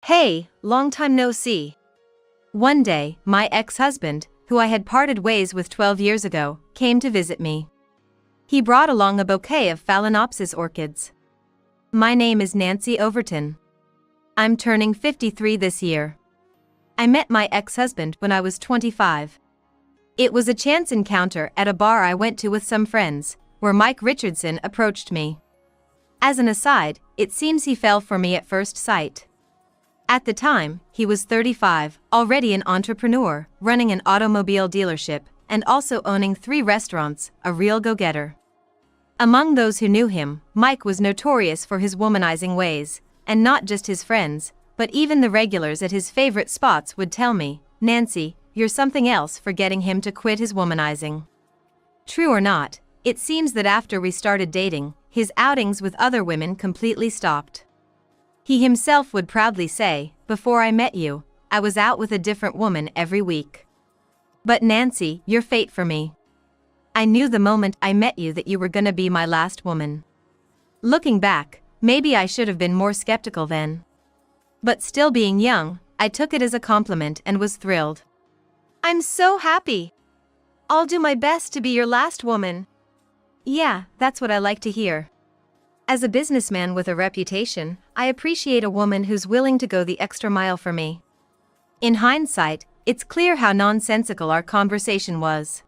Hey, long time no see. One day, my ex-husband, who I had parted ways with 12 years ago, came to visit me. He brought along a bouquet of Phalaenopsis orchids. My name is Nancy Overton. I'm turning 53 this year. I met my ex-husband when I was 25. It was a chance encounter at a bar I went to with some friends, where Mike Richardson approached me. As an aside, it seems he fell for me at first sight. At the time, he was 35, already an entrepreneur, running an automobile dealership, and also owning 3 restaurants, a real go-getter. Among those who knew him, Mike was notorious for his womanizing ways, and not just his friends, but even the regulars at his favorite spots would tell me, "Nancy, you're something else for getting him to quit his womanizing." True or not, it seems that after we started dating, his outings with other women completely stopped. He himself would proudly say, "Before I met you, I was out with a different woman every week. But Nancy, you're fate for me. I knew the moment I met you that you were gonna be my last woman." Looking back, maybe I should have been more skeptical then. But still being young, I took it as a compliment and was thrilled. "I'm so happy. I'll do my best to be your last woman." Yeah, that's what I like to hear. As a businessman with a reputation, I appreciate a woman who's willing to go the extra mile for me. In hindsight, it's clear how nonsensical our conversation was.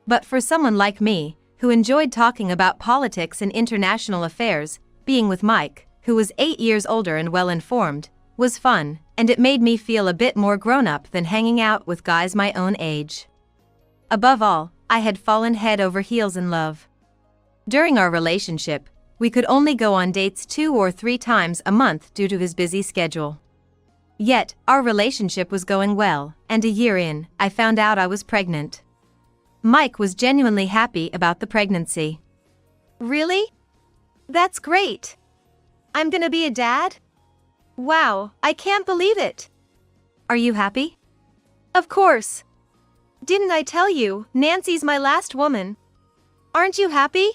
But for someone like me, who enjoyed talking about politics and international affairs, being with Mike, who was 8 years older and well-informed, was fun, and it made me feel a bit more grown-up than hanging out with guys my own age. Above all, I had fallen head over heels in love. During our relationship, we could only go on dates 2 or 3 times a month due to his busy schedule. Yet, our relationship was going well, and a year in, I found out I was pregnant. Mike was genuinely happy about the pregnancy. "Really? That's great. I'm gonna be a dad? Wow, I can't believe it." "Are you happy?" "Of course. Didn't I tell you, Nancy's my last woman? Aren't you happy?"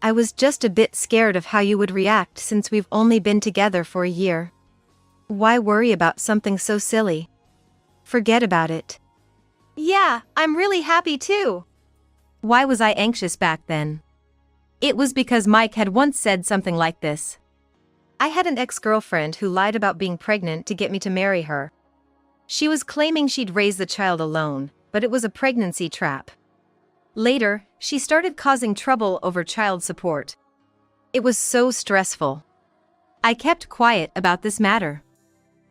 "I was just a bit scared of how you would react since we've only been together for a year. Why worry about something so silly? Forget about it." "Yeah, I'm really happy too." Why was I anxious back then? It was because Mike had once said something like this. I had an ex-girlfriend who lied about being pregnant to get me to marry her. She was claiming she'd raise the child alone, but it was a pregnancy trap. Later, she started causing trouble over child support. It was so stressful. I kept quiet about this matter.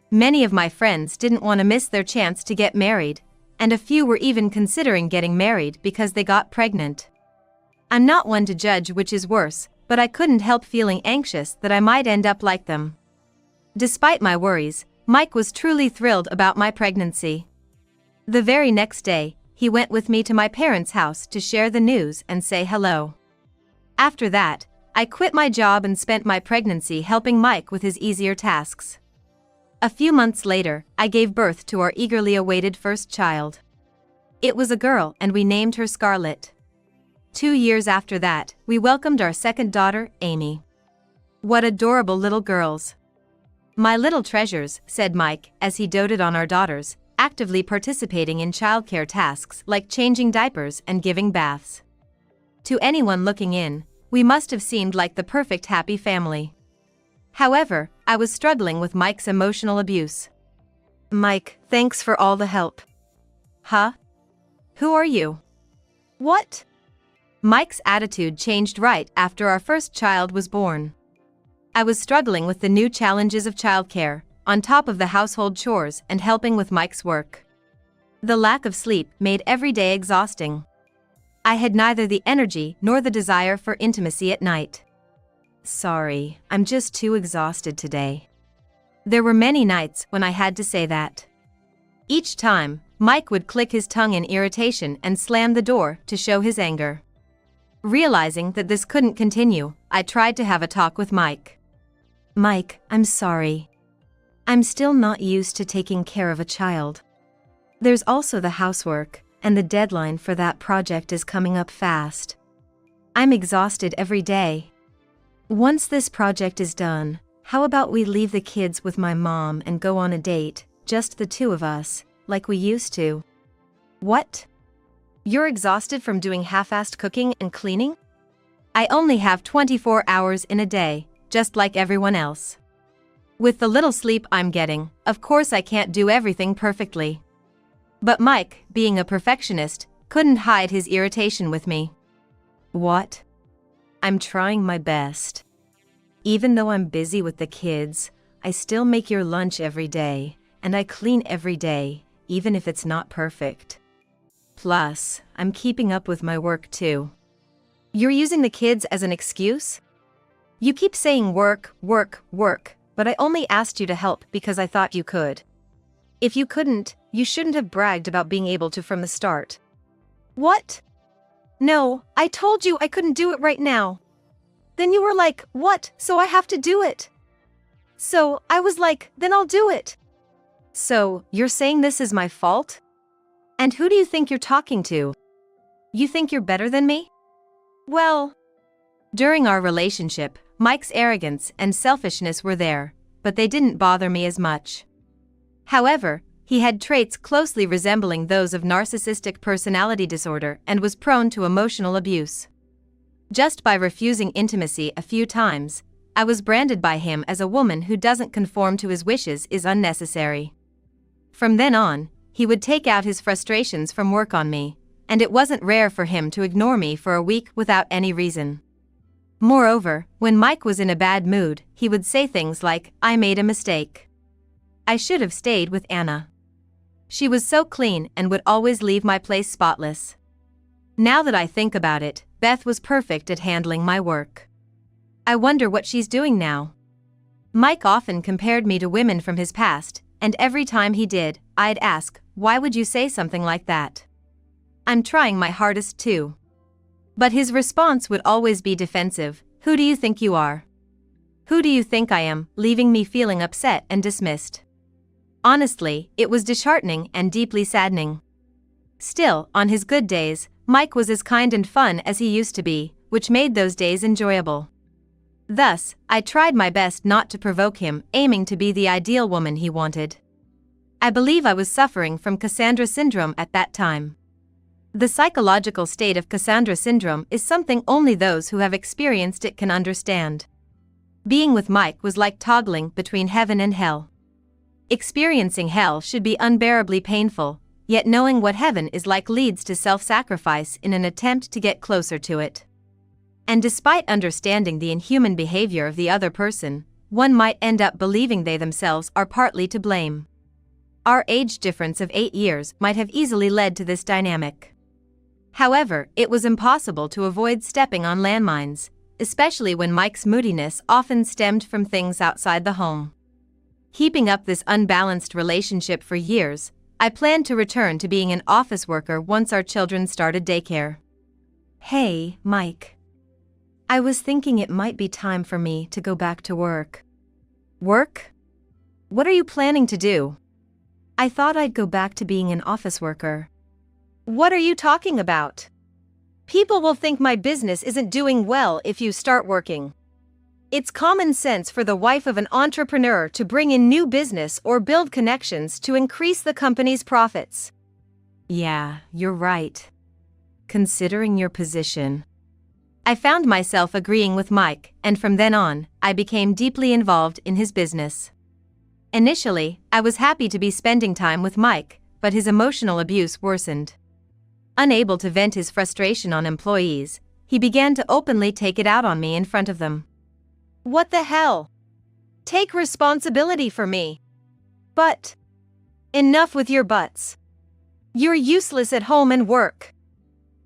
Many of my friends didn't want to miss their chance to get married, and a few were even considering getting married because they got pregnant. I'm not one to judge which is worse, but I couldn't help feeling anxious that I might end up like them. Despite my worries, Mike was truly thrilled about my pregnancy. The very next day, he went with me to my parents' house to share the news and say hello. After that, I quit my job and spent my pregnancy helping Mike with his easier tasks. A few months later, I gave birth to our eagerly awaited first child. It was a girl and we named her Scarlett. 2 years after that, we welcomed our second daughter, Amy. What adorable little girls. "My little treasures," said Mike, as he doted on our daughters, actively participating in childcare tasks like changing diapers and giving baths. To anyone looking in, we must have seemed like the perfect happy family. However, I was struggling with Mike's emotional abuse. "Mike, thanks for all the help." "Huh? Who are you?" "What?" Mike's attitude changed right after our first child was born. I was struggling with the new challenges of childcare, on top of the household chores and helping with Mike's work. The lack of sleep made every day exhausting. I had neither the energy nor the desire for intimacy at night. "Sorry, I'm just too exhausted today." There were many nights when I had to say that. Each time, Mike would click his tongue in irritation and slam the door to show his anger. Realizing that this couldn't continue, I tried to have a talk with Mike. "Mike, I'm sorry. I'm still not used to taking care of a child. There's also the housework, and the deadline for that project is coming up fast. I'm exhausted every day. Once this project is done, How about we leave the kids with my mom and go on a date, just the two of us, like we used to? What? You're exhausted from doing half-assed cooking and cleaning? I only have 24 hours in a day, just like everyone else. With the little sleep I'm getting, of course I can't do everything perfectly. But Mike, being a perfectionist, couldn't hide his irritation with me. What? I'm trying my best. Even though I'm busy with the kids, I still make your lunch every day, and I clean every day, even if it's not perfect. Plus, I'm keeping up with my work too. You're using the kids as an excuse? You keep saying work, work, work, but I only asked you to help because I thought you could. If you couldn't, you shouldn't have bragged about being able to from the start. What? No, I told you I couldn't do it right now. Then you were like, what, so I have to do it? So, I was like, then I'll do it. So, you're saying this is my fault? And who do you think you're talking to? You think you're better than me? Well, during our relationship, Mike's arrogance and selfishness were there, but they didn't bother me as much. However, he had traits closely resembling those of narcissistic personality disorder and was prone to emotional abuse. Just by refusing intimacy a few times, I was branded by him as a woman who doesn't conform to his wishes is unnecessary. From then on, he would take out his frustrations from work on me, and it wasn't rare for him to ignore me for a week without any reason. Moreover, when Mike was in a bad mood, he would say things like, "I made a mistake. I should have stayed with Anna. She was so clean and would always leave my place spotless." Now that I think about it, Beth was perfect at handling my work. I wonder what she's doing now. Mike often compared me to women from his past, and every time he did, I'd ask, "Why would you say something like that?" I'm trying my hardest too. But his response would always be defensive. Who do you think you are? Who do you think I am, leaving me feeling upset and dismissed? Honestly, it was disheartening and deeply saddening. Still, on his good days, Mike was as kind and fun as he used to be, which made those days enjoyable. Thus, I tried my best not to provoke him, aiming to be the ideal woman he wanted. I believe I was suffering from Cassandra syndrome at that time. The psychological state of Cassandra syndrome is something only those who have experienced it can understand. Being with Mike was like toggling between heaven and hell. Experiencing hell should be unbearably painful, yet knowing what heaven is like leads to self-sacrifice in an attempt to get closer to it. And despite understanding the inhuman behavior of the other person, one might end up believing they themselves are partly to blame. Our age difference of 8 years might have easily led to this dynamic. However, it was impossible to avoid stepping on landmines, especially when Mike's moodiness often stemmed from things outside the home. Keeping up this unbalanced relationship for years, I planned to return to being an office worker once our children started daycare. Hey, Mike. I was thinking it might be time for me to go back to work. Work? What are you planning to do? I thought I'd go back to being an office worker. What are you talking about? People will think my business isn't doing well if you start working. It's common sense for the wife of an entrepreneur to bring in new business or build connections to increase the company's profits. Yeah, you're right. Considering your position. I found myself agreeing with Mike, and from then on, I became deeply involved in his business. Initially, I was happy to be spending time with Mike, but his emotional abuse worsened. Unable to vent his frustration on employees, he began to openly take it out on me in front of them. What the hell? Take responsibility for me. But enough with your buts. You're useless at home and work.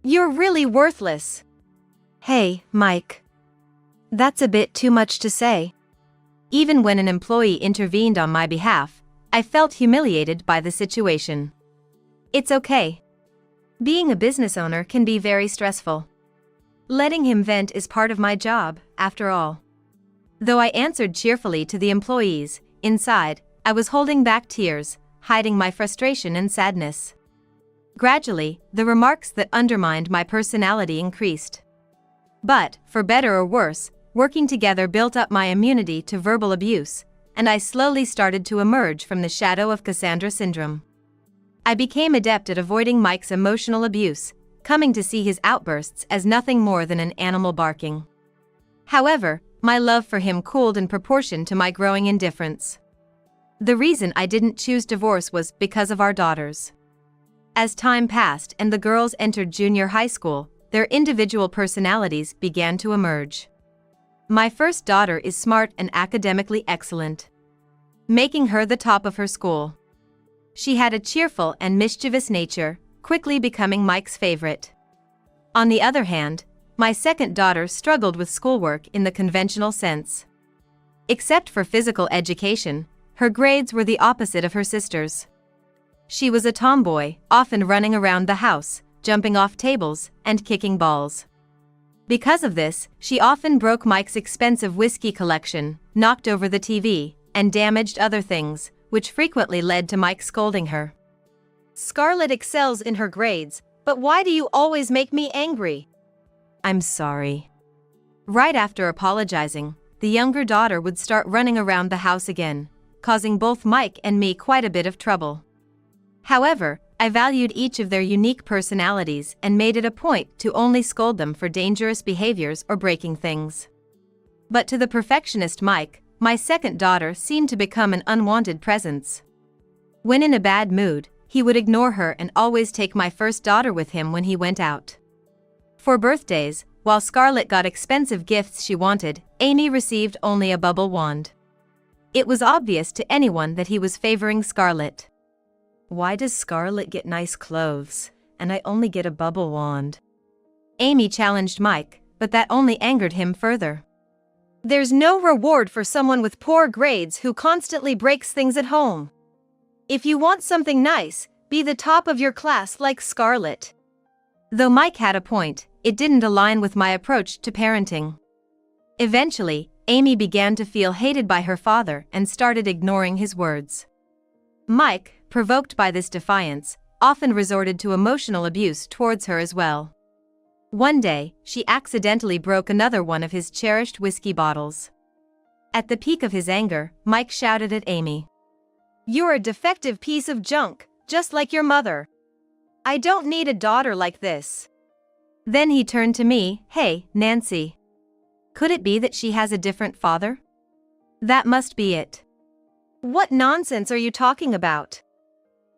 You're really worthless. Hey, Mike. That's a bit too much to say. Even when an employee intervened on my behalf, I felt humiliated by the situation. It's okay. Being a business owner can be very stressful. Letting him vent is part of my job, after all. Though I answered cheerfully to the employees, inside, I was holding back tears, hiding my frustration and sadness. Gradually, the remarks that undermined my personality increased. But, for better or worse, working together built up my immunity to verbal abuse, and I slowly started to emerge from the shadow of Cassandra syndrome. I became adept at avoiding Mike's emotional abuse, coming to see his outbursts as nothing more than an animal barking. However, my love for him cooled in proportion to my growing indifference. The reason I didn't choose divorce was because of our daughters. As time passed and the girls entered junior high school, their individual personalities began to emerge. My first daughter is smart and academically excellent, making her the top of her school. She had a cheerful and mischievous nature, quickly becoming Mike's favorite. On the other hand, my second daughter struggled with schoolwork in the conventional sense. Except for physical education, her grades were the opposite of her sister's. She was a tomboy, often running around the house, jumping off tables, and kicking balls. Because of this, she often broke Mike's expensive whiskey collection, knocked over the TV, and damaged other things, which frequently led to Mike scolding her. "Scarlett excels in her grades, but why do you always make me angry?" "I'm sorry." Right after apologizing, the younger daughter would start running around the house again, causing both Mike and me quite a bit of trouble. However, I valued each of their unique personalities and made it a point to only scold them for dangerous behaviors or breaking things. But to the perfectionist Mike, my second daughter seemed to become an unwanted presence. When in a bad mood, he would ignore her and always take my first daughter with him when he went out. For birthdays, while Scarlett got expensive gifts she wanted, Amy received only a bubble wand. It was obvious to anyone that he was favoring Scarlett. "Why does Scarlett get nice clothes, and I only get a bubble wand?" Amy challenged Mike, but that only angered him further. "There's no reward for someone with poor grades who constantly breaks things at home. If you want something nice, be the top of your class like Scarlett." Though Mike had a point, it didn't align with my approach to parenting. Eventually, Amy began to feel hated by her father and started ignoring his words. Mike, provoked by this defiance, often resorted to emotional abuse towards her as well. One day, she accidentally broke another one of his cherished whiskey bottles. At the peak of his anger, Mike shouted at Amy, "You're a defective piece of junk, just like your mother. I don't need a daughter like this." Then he turned to me, "Hey, Nancy. Could it be that she has a different father? That must be it." "What nonsense are you talking about?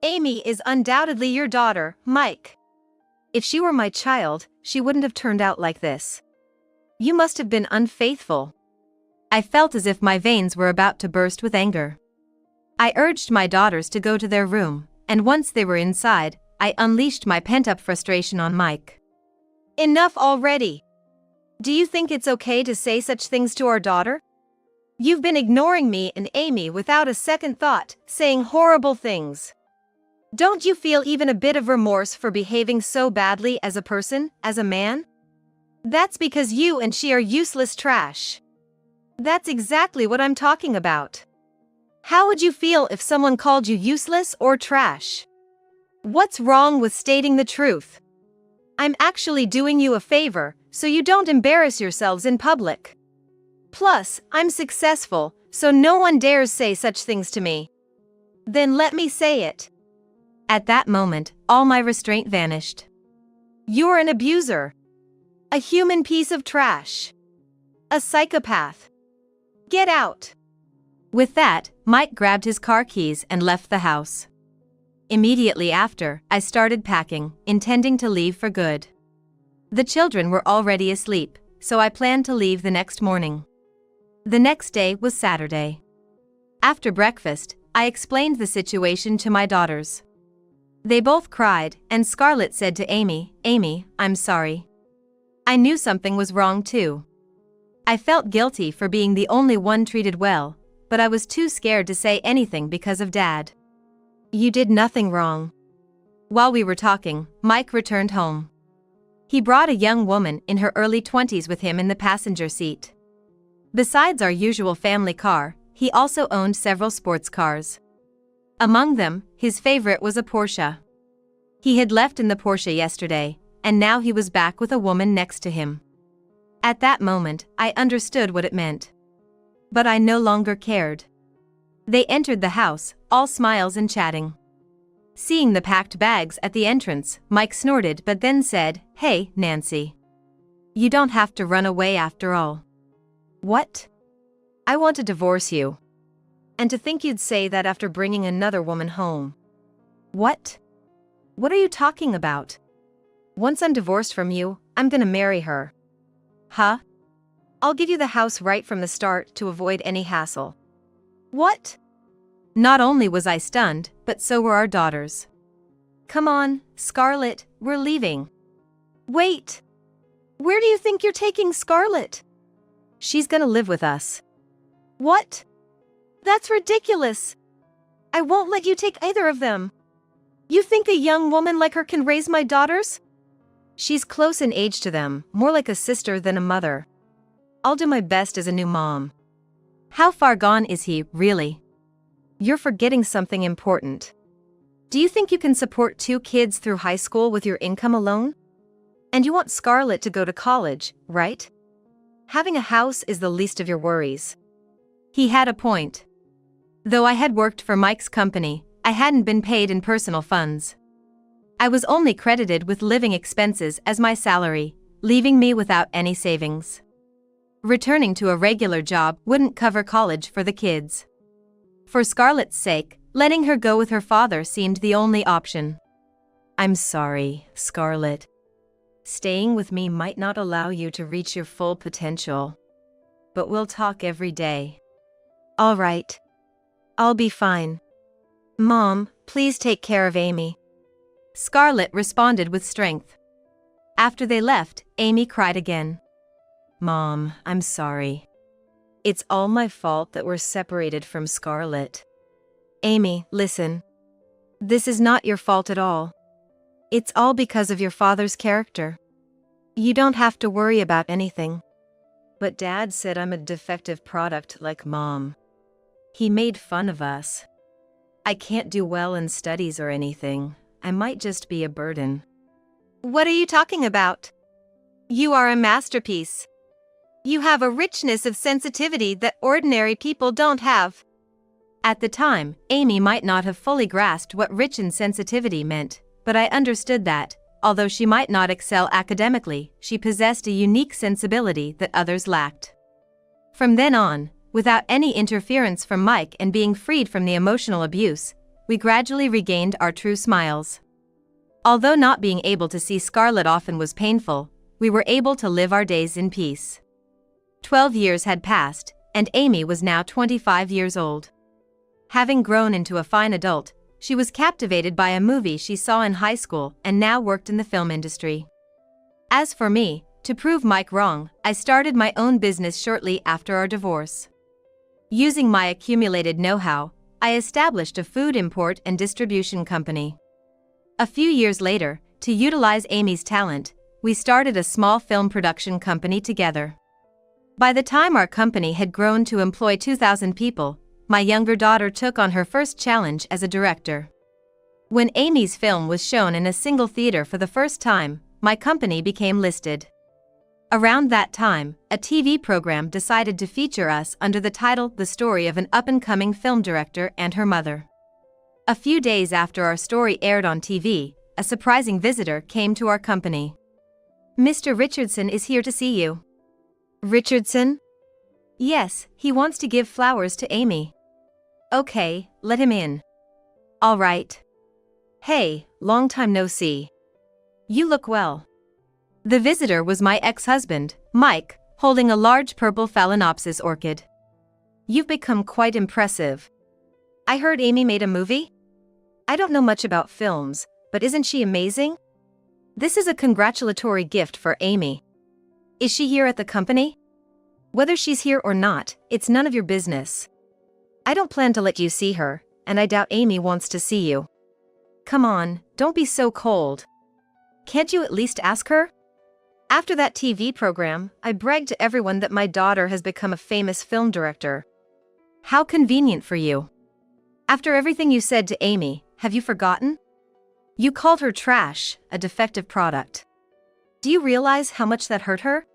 Amy is undoubtedly your daughter, Mike. If she were my child, she wouldn't have turned out like this. You must have been unfaithful." I felt as if my veins were about to burst with anger. I urged my daughters to go to their room, and once they were inside, I unleashed my pent-up frustration on Mike. "Enough already. Do you think it's okay to say such things to our daughter? You've been ignoring me and Amy without a second thought, saying horrible things. Don't you feel even a bit of remorse for behaving so badly as a person, as a man? That's because you and she are useless trash." "That's exactly what I'm talking about. How would you feel if someone called you useless or trash? What's wrong with stating the truth? I'm actually doing you a favor, so you don't embarrass yourselves in public. Plus, I'm successful, so no one dares say such things to me. Then let me say it." At that moment, all my restraint vanished. "You're an abuser. A human piece of trash. A psychopath. Get out." With that, Mike grabbed his car keys and left the house. Immediately after, I started packing, intending to leave for good. The children were already asleep, so I planned to leave the next morning. The next day was Saturday. After breakfast, I explained the situation to my daughters. They both cried, and Scarlett said to Amy, "Amy, I'm sorry. I knew something was wrong too. I felt guilty for being the only one treated well, but I was too scared to say anything because of Dad." "You did nothing wrong." While we were talking, Mike returned home. He brought a young woman in her early 20s with him in the passenger seat. Besides our usual family car, he also owned several sports cars. Among them, his favorite was a Porsche. He had left in the Porsche yesterday, and now he was back with a woman next to him. At that moment, I understood what it meant. But I no longer cared. They entered the house, all smiles and chatting. Seeing the packed bags at the entrance, Mike snorted but then said, "Hey, Nancy. You don't have to run away after all." "What? I want to divorce you. And to think you'd say that after bringing another woman home." "What? What are you talking about? Once I'm divorced from you, I'm gonna marry her." "Huh? I'll give you the house right from the start to avoid any hassle." "What?" Not only was I stunned, but so were our daughters. "Come on, Scarlett, we're leaving." "Wait! Where do you think you're taking Scarlett?" "She's gonna live with us." "What? That's ridiculous. I won't let you take either of them. You think a young woman like her can raise my daughters?" "She's close in age to them, more like a sister than a mother. I'll do my best as a new mom." "How far gone is he, really? You're forgetting something important. Do you think you can support 2 kids through high school with your income alone? And you want Scarlett to go to college, right? Having a house is the least of your worries." He had a point. Though I had worked for Mike's company, I hadn't been paid in personal funds. I was only credited with living expenses as my salary, leaving me without any savings. Returning to a regular job wouldn't cover college for the kids. For Scarlett's sake, letting her go with her father seemed the only option. "I'm sorry, Scarlett. Staying with me might not allow you to reach your full potential. But we'll talk every day." "All right. I'll be fine. Mom, please take care of Amy." Scarlett responded with strength. After they left, Amy cried again. "Mom, I'm sorry. It's all my fault that we're separated from Scarlett." "Amy, listen. This is not your fault at all. It's all because of your father's character. You don't have to worry about anything." "But Dad said I'm a defective product like Mom. He made fun of us. I can't do well in studies or anything. I might just be a burden." "What are you talking about? You are a masterpiece. You have a richness of sensitivity that ordinary people don't have." At the time, Amy might not have fully grasped what rich in sensitivity meant, but I understood that, although she might not excel academically, she possessed a unique sensibility that others lacked. From then on, without any interference from Mike and being freed from the emotional abuse, we gradually regained our true smiles. Although not being able to see Scarlett often was painful, we were able to live our days in peace. 12 years had passed, and Amy was now 25 years old. Having grown into a fine adult, she was captivated by a movie she saw in high school and now worked in the film industry. As for me, to prove Mike wrong, I started my own business shortly after our divorce. Using my accumulated know-how, I established a food import and distribution company. A few years later, to utilize Amy's talent, we started a small film production company together. By the time our company had grown to employ 2,000 people, my younger daughter took on her first challenge as a director. When Amy's film was shown in a single theater for the first time, my company became listed. Around that time, a TV program decided to feature us under the title "The Story of an Up-and-Coming Film Director and Her Mother." A few days after our story aired on TV, a surprising visitor came to our company. "Mr. Richardson is here to see you." "Richardson?" "Yes, he wants to give flowers to Amy." "Okay, let him in." "All right." "Hey, long time no see. You look well." The visitor was my ex-husband, Mike, holding a large purple phalaenopsis orchid. "You've become quite impressive. I heard Amy made a movie?" "I don't know much about films, but isn't she amazing? This is a congratulatory gift for Amy." "Is she here at the company?" "Whether she's here or not, it's none of your business. I don't plan to let you see her, and I doubt Amy wants to see you." "Come on, don't be so cold. Can't you at least ask her?" After that TV program, I bragged to everyone that my daughter has become a famous film director. "How convenient for you. After everything you said to Amy, have you forgotten? You called her trash, a defective product. Do you realize how much that hurt her?"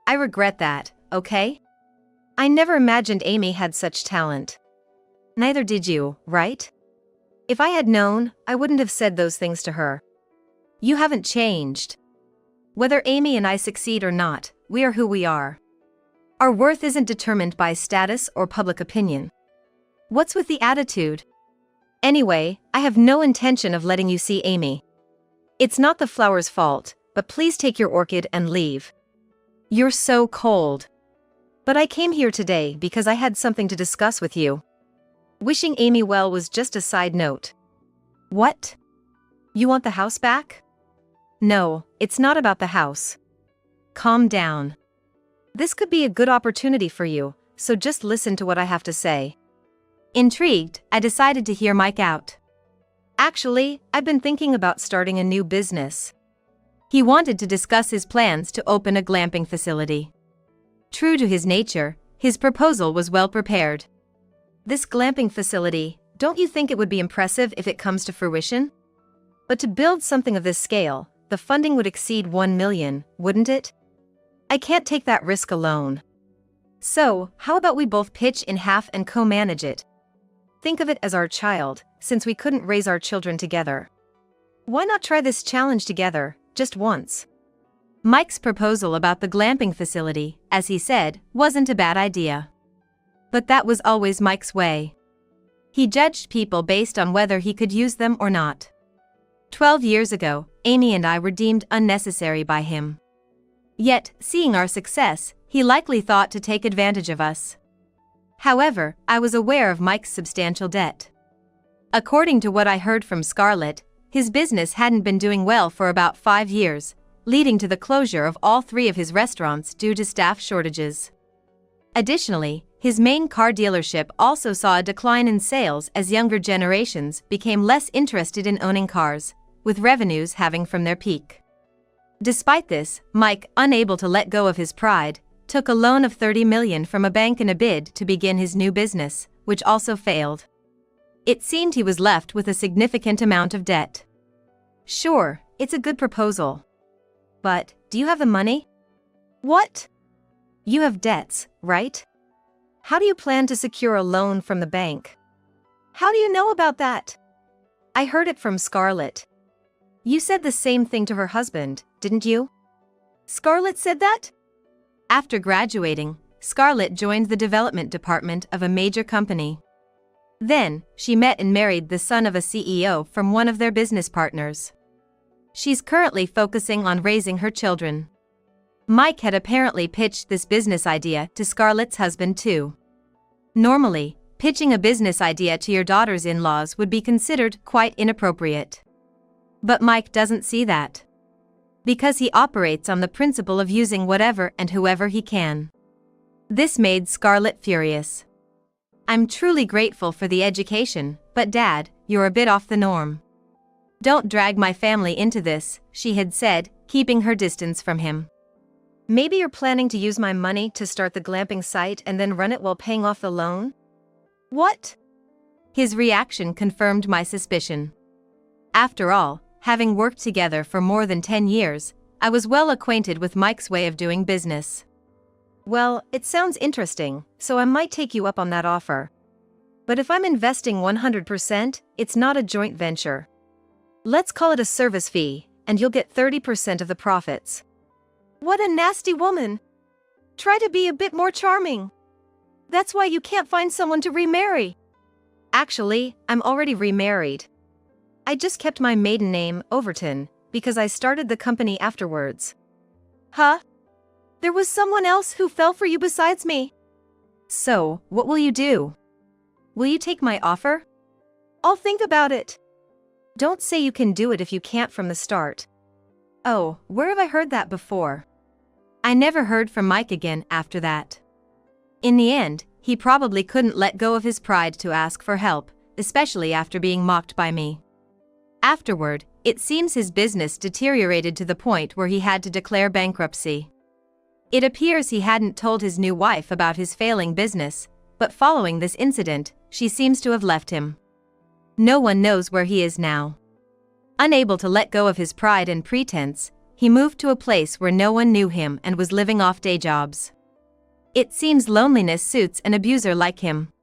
I regret that, okay? I never imagined Amy had such talent. Neither did you, right? If I had known, I wouldn't have said those things to her. You haven't changed. Whether Amy and I succeed or not, we are who we are. Our worth isn't determined by status or public opinion. What's with the attitude? Anyway, I have no intention of letting you see Amy. It's not the flower's fault, but please take your orchid and leave. You're so cold. But I came here today because I had something to discuss with you. Wishing Amy well was just a side note. What? You want the house back? No, it's not about the house. Calm down. This could be a good opportunity for you, so just listen to what I have to say. Intrigued, I decided to hear Mike out. Actually, I've been thinking about starting a new business. He wanted to discuss his plans to open a glamping facility. True to his nature, his proposal was well prepared. This glamping facility, don't you think it would be impressive if it comes to fruition? But to build something of this scale, the funding would exceed 1 million, wouldn't it? I can't take that risk alone. So, how about we both pitch in half and co-manage it? Think of it as our child, since we couldn't raise our children together. Why not try this challenge together, just once? Mike's proposal about the glamping facility, as he said, wasn't a bad idea. But that was always Mike's way. He judged people based on whether he could use them or not. 12 years ago, Amy and I were deemed unnecessary by him. Yet, seeing our success, he likely thought to take advantage of us. However, I was aware of Mike's substantial debt. According to what I heard from Scarlett, his business hadn't been doing well for about 5 years, leading to the closure of all 3 of his restaurants due to staff shortages. Additionally, his main car dealership also saw a decline in sales as younger generations became less interested in owning cars, with revenues having from their peak. Despite this, Mike, unable to let go of his pride, took a loan of 30 million from a bank in a bid to begin his new business, which also failed. It seemed he was left with a significant amount of debt. Sure, it's a good proposal. But, do you have the money? What? You have debts, right? How do you plan to secure a loan from the bank? How do you know about that? I heard it from Scarlett. You said the same thing to her husband, didn't you? Scarlett said that? After graduating, Scarlett joined the development department of a major company. Then, she met and married the son of a CEO from one of their business partners. She's currently focusing on raising her children. Mike had apparently pitched this business idea to Scarlett's husband too. Normally, pitching a business idea to your daughter's in-laws would be considered quite inappropriate. But Mike doesn't see that. Because he operates on the principle of using whatever and whoever he can. This made Scarlett furious. I'm truly grateful for the education, but Dad, you're a bit off the norm. Don't drag my family into this, she had said, keeping her distance from him. Maybe you're planning to use my money to start the glamping site and then run it while paying off the loan? What? His reaction confirmed my suspicion. After all, having worked together for more than 10 years, I was well acquainted with Mike's way of doing business. Well, it sounds interesting, so I might take you up on that offer. But if I'm investing 100%, it's not a joint venture. Let's call it a service fee, and you'll get 30% of the profits. What a nasty woman! Try to be a bit more charming. That's why you can't find someone to remarry. Actually, I'm already remarried. I just kept my maiden name, Overton, because I started the company afterwards. Huh? There was someone else who fell for you besides me. So, what will you do? Will you take my offer? I'll think about it. Don't say you can do it if you can't from the start. Oh, where have I heard that before? I never heard from Mike again after that. In the end, he probably couldn't let go of his pride to ask for help, especially after being mocked by me. Afterward, it seems his business deteriorated to the point where he had to declare bankruptcy. It appears he hadn't told his new wife about his failing business, but following this incident, she seems to have left him. No one knows where he is now. Unable to let go of his pride and pretense, he moved to a place where no one knew him and was living off day jobs. It seems loneliness suits an abuser like him.